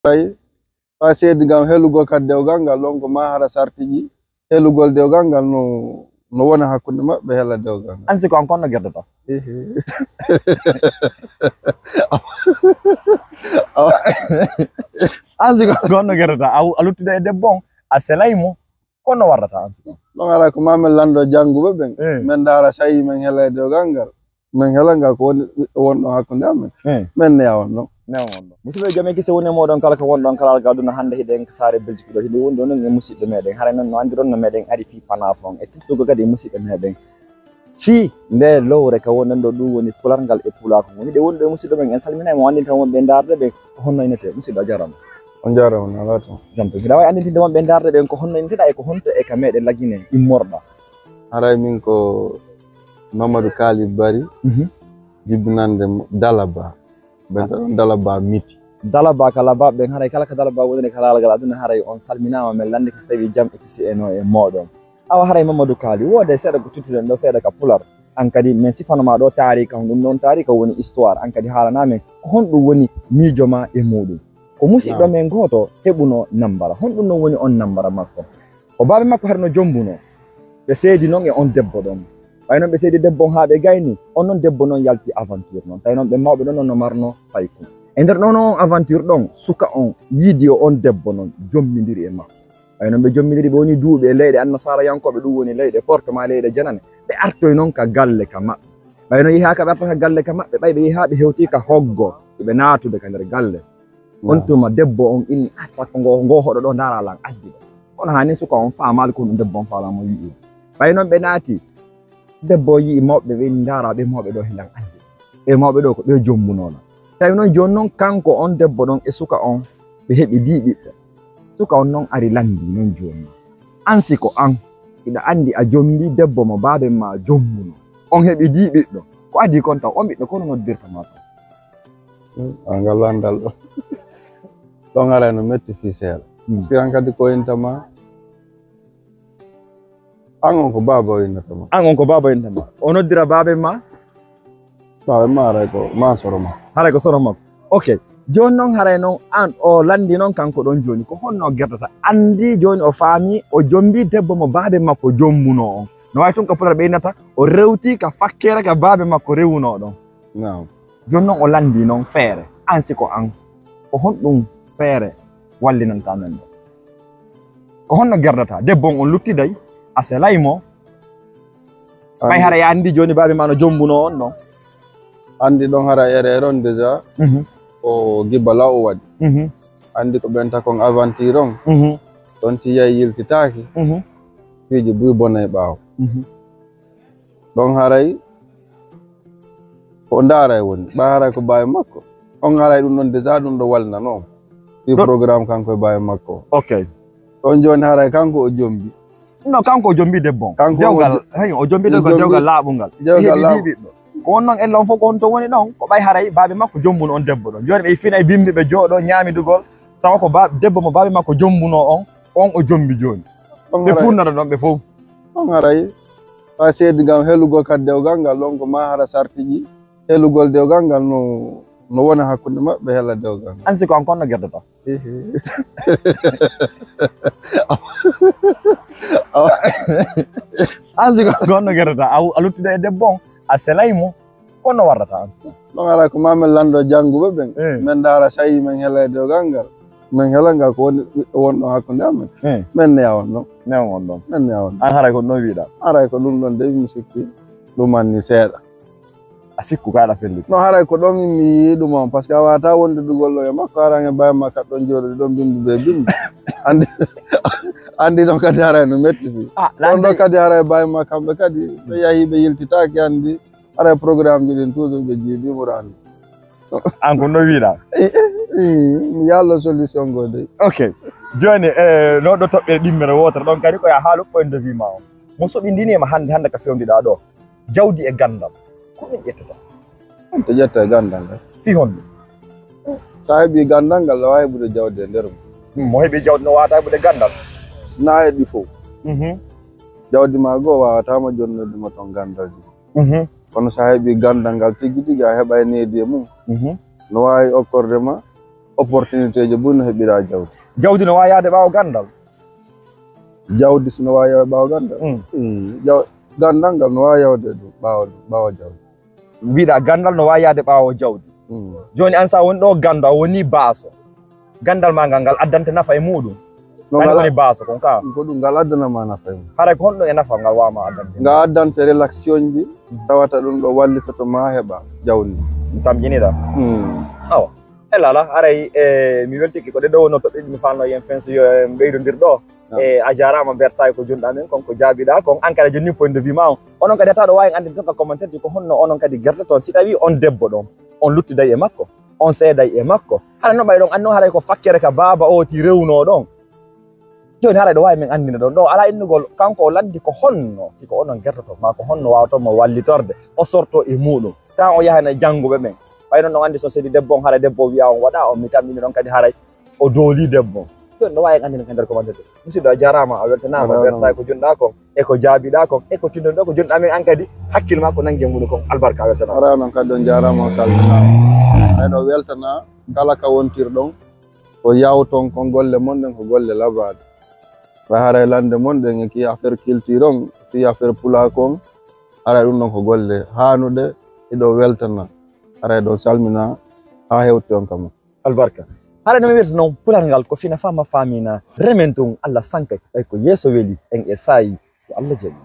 Tay fa seedi gam helugol kadi dewgal ngal ɗon ko ma hara sartiji helugol dewgal ngal no wona hakkunde maɓɓe hela dewgal ngal. An siko an konno guerdata. An siko an konno guerdata a luttude e debbo a selaymo kono warrata an siko. Ɗon ara ko mamen lando janguɓe ɓen men dara sayi men hela dewgal ngal men hela ngal ko wonɗo hakkunde amen men ne yawon ɗon. Musidɓe jam en kisi woni moɗon kala ko wonɗon kala gaduna hande hiɗen ko saare Belgique ɗo hiɗe woni ɗo non e musidɓe meɗen haara noon no andiron no meɗen ari fi Panafon e tittugo kadi musidɓe meɗen fi nde lowre ka wonen ɗo ɗum woni pulargal e pulako ngo hiɗe woni ɗo musidɗo men en salminay mo andinta wonɓe darde ɓe ko honno inete musidɗo a jarama. On jarama ala to jamto hiɗa wawi andintinde wonɓe darde ɓen ko honno inteɗa e ko honto e ka meɗe lagine immorɗa. Haray min ko Mamadou Kali Bari jibbinande Dalaba ben Dalaba miti Dalaba kala babɓe haray kala ka Dalaba woni kala gal aduna haray on salminama men lande ko so tawi jam e kisi eno e moɗon awa haray Mamadou Kali wode seeɗa ko tuttuɗen ɗo seeɗa ka pular an kadi min sifanoma ɗo tarika ɗum noon tarika woni histoire an kadi haalanamen ko honɗum woni miijo ma e muɗum ko musidɗo men goto heɓuno nambara honɗum noon woni on nambara makko ko baɓe makko harno jombuno ɓe seedi noon e on debbo ɗon ɓay noon ɓe seedi debbo on ha ɓe gayni on noon debbo noon yalti aventure noon tawi noon ɓe mawɓe ɗon noon no marno faykum e nder ɗon on aventure ɗon suka on yiidi o on debbo noon jommidiri e makko ɓay noon ɓe jommidiri ɓe woni duuɓi e leyɗe annasara yankoɓe ɗum woni leyɗe porte ma leyɗe janane ɓe artoy noon ka galle ka maɓɓe ɓay noon yeeha ka ɓe arta ka galle ka maɓɓe ɓay ɓe yeeha ɓe hewti ka hoggo ɓe natude ka nder galle on tuma debbo on inni takko ngo hoɗo ɗo dara lan addi ɗo kono hani suka on faamaali ko ɗum debbo on faalamo yii ɓay noon ɓe naati debbo yii mawɓe ɓe ndara ɓe mawɓe ɗo hilan andi ɓe mawɓe ɗo ko ɓe jombunola tawi noon joni noon kanko on debbo ɗon e suka on ɓe heɓi diɓiɓɓe suka on noon ari landi noon joni an siko an iɗa andi a jombi debbo mo baabe ma jombuno on heɓi diɓiɓɗo ko adi kon taw on ɓiɗɗo kono noddirta ma ton angal landal ɗo ɗon ara no metti fi seeɗa si an kadi ko intama an on ko baba o innatama an on ko baba o innatama o noddira baabe ma haray ko ma soro makko haray ko soro makko ok joni noon haray noon an o landi noon kanko ɗon joni ko honno guerdata andi joni o faami o jombi debbo mo baabe makko jombuno on no wawi tun ko pular ɓe innata o rewti ka fakkere ka baabe makko rewuno ɗon joni noon o landi noon feere an siko an ko honɗum feere wallinanta men ɗo ko honno guerdata debbo on luttiday a selaymo ɓay hara ya andi joni baabe ma no jombuno on ɗon andi ɗon hara ere on déjà o gibbala o waɗi andi ko ɓenta kon aventure on ɗon ti yahi yiltitaki fiiji buy bona e ɓaawo ɗon haray ko ndaara woni ɓay haray ko baawi makko on haray ɗum ɗon déjà ɗum ɗo walnano fi programme kanko e baawi makko ok ɗon joni haray kanko o jombi non kanko o jombi debbo dewgal hay o jombi dewgal laaɓungal heɓi ko won noon ellon fof ko on to woni ɗon ko ɓay haray baabe makko jombuno on debbo ɗon joni ɓe fina e bimbi ɓe jooɗo ñaamidugol tawa ko debbo mo baabe makko jombuno on o jombi joni ɓe furnata ɗon ɓe fof on haray fa seedi gam helugol kadi dewgal ngal ɗon ko ma hara sartiji helugol dewgal ngal no wona hakkunde maɓɓe hela dewgal ngal an siko an konno guerdata an siko an konno guerdata a luttude e debbo on a selaymo kono warrata an siko ɗon ara ko mamen lando janguɓe ɓen men dara sayi men hela dewgal ngal men hela ngal ko wonɗo hakkunde amen men ne yawon ɗon newon ɗon men ne yawon an haray ko ɗum wiiɗa haray ko ɗum ɗon de mi sikki ɗumanni seeɗa a sikku kaɗa fellude no haray ko ɗon mi yii ɗum on par ce que a wawata wonde ɗugol ɗo e makko haran e bawi makka ɗon jooɗoɗe ɗon bimbi ɓe bimbi andi ɗon kadi haray no metti fi ɗon ɗo kadi haray bawi ma kamɓe kadi ɓe yahi ɓe yiltitaki andi haray programme ji ɗin toujours ɓe jiibimoro andi an ko no wiiɗa mi yallo solution go dey ok joni no ɗo toɓɓe ɗimmere wotere ɗon kadi koye haalu ɓoyde wi ma o mo soɓindinima hande ka fewdiɗa ɗo jawdi e gandal ko ɗum ƴettata on to ƴetta e gandal ngal fi honɗum sa heeɓi gandal ngal awa heɓude jawdi e nder mo heeɓi jawdi no wawata heɓude gandal na e ɗi fof jawdi ma goo wawatama jonnodema ton gandal ji kono sa heeɓi gandal ngal tigui tigui a heɓa e needi e mum no wawi okkorde ma opportunité je bunno heɓira jawdi. Jawdi no wawi yaade ɓaawo gandal? Jawdi sono wawi yaade ɓaawo gandal? Gandal ngal no wawi yawde ɗum ɓaawo jawdi. Mbiɗa gandal no wawi yaade ɓaawo jawdi. Joni an sa woni ɗo gandu a woni baaso. Gandal ma ngal addante nafa e muɗum. Kani woni baaso kon ka. Ko ɗum ngal addanama nafa e muɗum. Haray ko honɗo e nafa ngal wawma addante? Ngal addante relaxion ji tawata ɗum ɗo wallitoto ma heɓa jawdi. Ɗum tamƴiniɗa. Awa elala haray mi weltiki ko ɗe ɗo wonno toɓɓeji mi falno yen fen so yo ɓeydodir ɗo a jarama Versailles ko jonɗa men konko jaabiɗa kon an kadi jonni point de vue ma on onon kadi ataɗo wawi andi ton ka commentaire ji ko honno onon kadi guerte toon si tawi on debbo ɗon on luttiday e makko on seeday e makko haɗa no ɓay ɗon anno haray ko fakkere ka baaba o ti rewno ɗon joni haray ɗo wawi min andina ɗon ɗo ala innugol kanko o landi ko honno siko onon guertoto ma ko honno wawatomo wallitorde o sorto e muɗum kan o yahana jangguɓe ɓen ɓay noon ɗon andi so sedi debbo on haray debbo wiya on waɗa on mi tammini ɗon kadi haray o dooli debbo joni ɗo wawi andina ka nder commentaire musidɗo a jarama a weltanama Versailles ko jonɗa kon e ko jaabiɗa kon e ko tinɗon ɗo ko jonɗa men an kadi hakkille ma ko nangue muɗum kon albarka a weltanama ara noon kadi on jarama on salminama eɗo weltana kala ka wontirɗon ko yawton kon golle monɗen ko golle labade way haray lande monɗen e ki affaire culture on fi affaire pula kon haray ɗum ɗon ko golle hanuɗe eɗo weltana haray ɗo salmina ha hewti on kam albarka haray no mi wirta noon pulal ngal ko fina fama famina remen tun Allah sanka ɓay ko yeeso weeli en e saayi so Allah jaɓi